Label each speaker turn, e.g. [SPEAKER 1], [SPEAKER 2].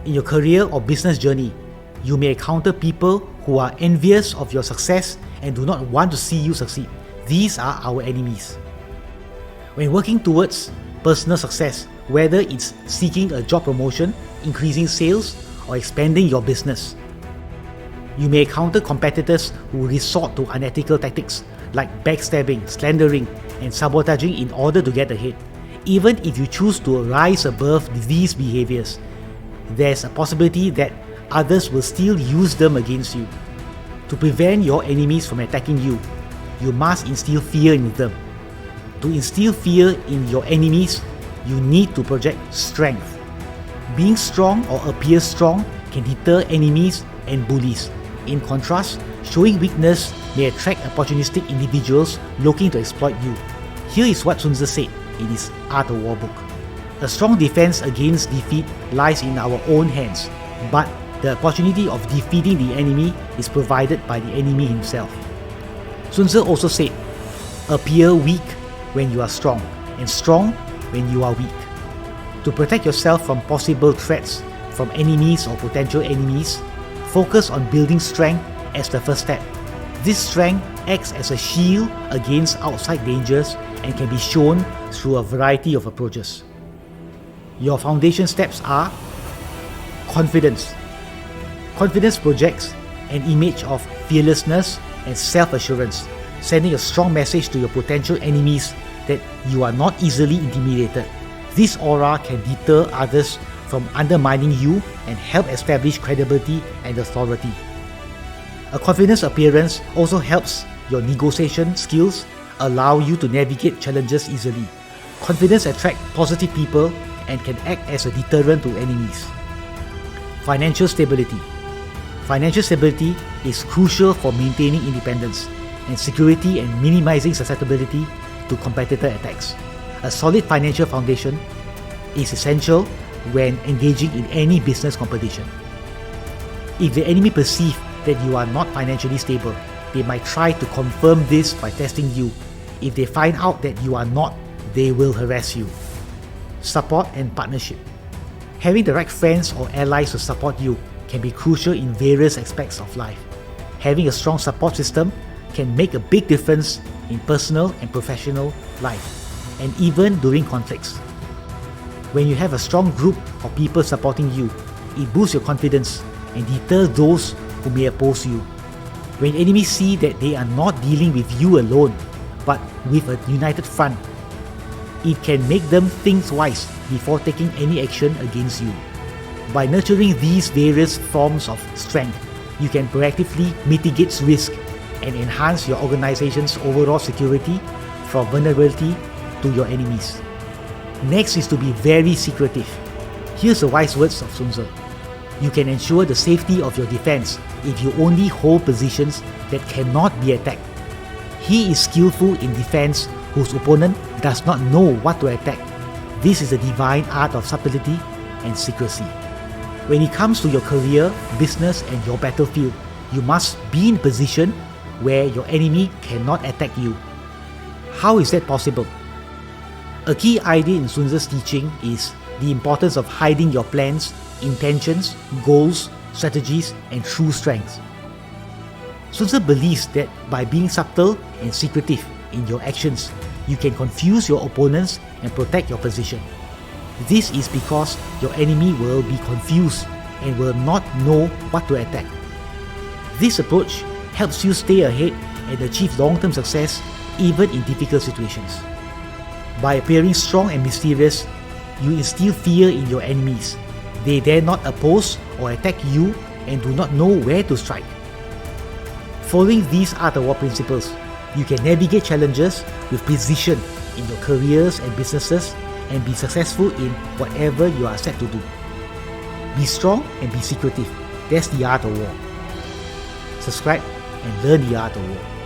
[SPEAKER 1] In your career or business journey, you may encounter people who are envious of your success and do not want to see you succeed. These are our enemies. When working towards personal success, whether it's seeking a job promotion, increasing sales, or expanding your business, you may encounter competitors who resort to unethical tactics like backstabbing, slandering, and sabotaging in order to get ahead. Even if you choose to rise above these behaviors, there's a possibility that others will still use them against you. To prevent your enemies from attacking you, you must instill fear in them. To instill fear in your enemies, you need to project strength. Being strong or appear strong can deter enemies and bullies. In contrast, showing weakness may attract opportunistic individuals looking to exploit you. Here is what Sun Tzu said in his Art of War book. A strong defense against defeat lies in our own hands, but the opportunity of defeating the enemy is provided by the enemy himself. Sun Tzu also said, appear weak when you are strong, and strong when you are weak. To protect yourself from possible threats from enemies or potential enemies, focus on building strength as the first step. This strength acts as a shield against outside dangers and can be shown through a variety of approaches. Your foundation steps are confidence. Confidence projects an image of fearlessness and self-assurance, sending a strong message to your potential enemies that you are not easily intimidated. This aura can deter others from undermining you and help establish credibility and authority. A confident appearance also helps your negotiation skills allow you to navigate challenges easily. Confidence attracts positive people and can act as a deterrent to enemies. Financial stability. Financial stability is crucial for maintaining independence and security and minimizing susceptibility to competitor attacks. A solid financial foundation is essential when engaging in any business competition. If the enemy perceives that you are not financially stable, they might try to confirm this by testing you. If they find out that you are not, they will harass you. Support and partnership. Having the right friends or allies to support you can be crucial in various aspects of life. Having a strong support system can make a big difference in personal and professional life, and even during conflicts. When you have a strong group of people supporting you, it boosts your confidence and deters those who may oppose you. When enemies see that they are not dealing with you alone, but with a united front, it can make them think twice before taking any action against you. By nurturing these various forms of strength, you can proactively mitigate risk and enhance your organization's overall security from vulnerability to your enemies. Next is to be very secretive. Here's the wise words of Sun Tzu. You can ensure the safety of your defense if you only hold positions that cannot be attacked. He is skillful in defense whose opponent does not know what to attack. This is the divine art of subtlety and secrecy. When it comes to your career, business, and your battlefield, you must be in a position where your enemy cannot attack you. How is that possible? A key idea in Sun Tzu's teaching is the importance of hiding your plans, intentions, goals, strategies, and true strengths. Sun Tzu believes that by being subtle and secretive in your actions, you can confuse your opponents and protect your position. This is because your enemy will be confused and will not know what to attack. This approach helps you stay ahead and achieve long-term success even in difficult situations. By appearing strong and mysterious, you instill fear in your enemies. They dare not oppose or attack you and do not know where to strike. Following these Art of War principles, you can navigate challenges with precision in your careers and businesses and be successful in whatever you are set to do. Be strong and be secretive. That's the Art of War. Subscribe and learn the Art of War.